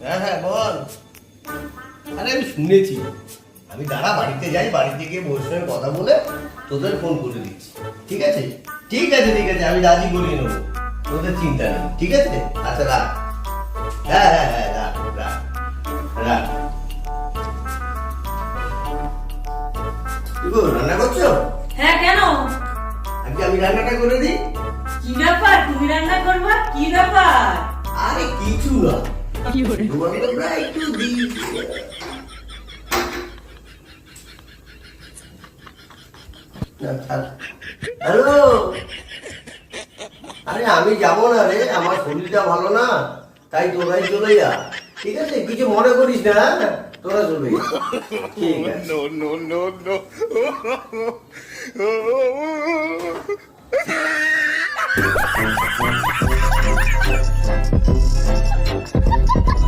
হ্যাঁ হ্যাঁ বল। আরে আমি শুনেছি, আমি দাঁড়া বাড়িতে যাই, বাড়িতে গিয়ে বউর সঙ্গে কথা বলে তোদের ফোন করে দিচ্ছি। ঠিক আছে ঠিক আছে ঠিক আছে, আমি রাজি করিয়ে নেবো, তোদের চিন্তা নেই। ঠিক আছে, আচ্ছা রাখ। হ্যাঁ হ্যাঁ হ্যাঁ রাখ রাখ রাখ। কি গো, রান্না করছো? হ্যাঁ, কেন? আজকে আমি রান্নাটা করে দিই। কি ব্যাপার, তুমি রান্না করবা? কি ব্যাপার? আরে কিছু না, বন্ধুরা একটু দিই। হ্যালো, আরে আমি যাবো না রে, আমার শরীরটা ভালো না, তাই তোরাই চলে যা। ঠিক আছে, কিছু মনে করিস না, তোরা চলে যা। ঠিক আছে। No, no, no, no.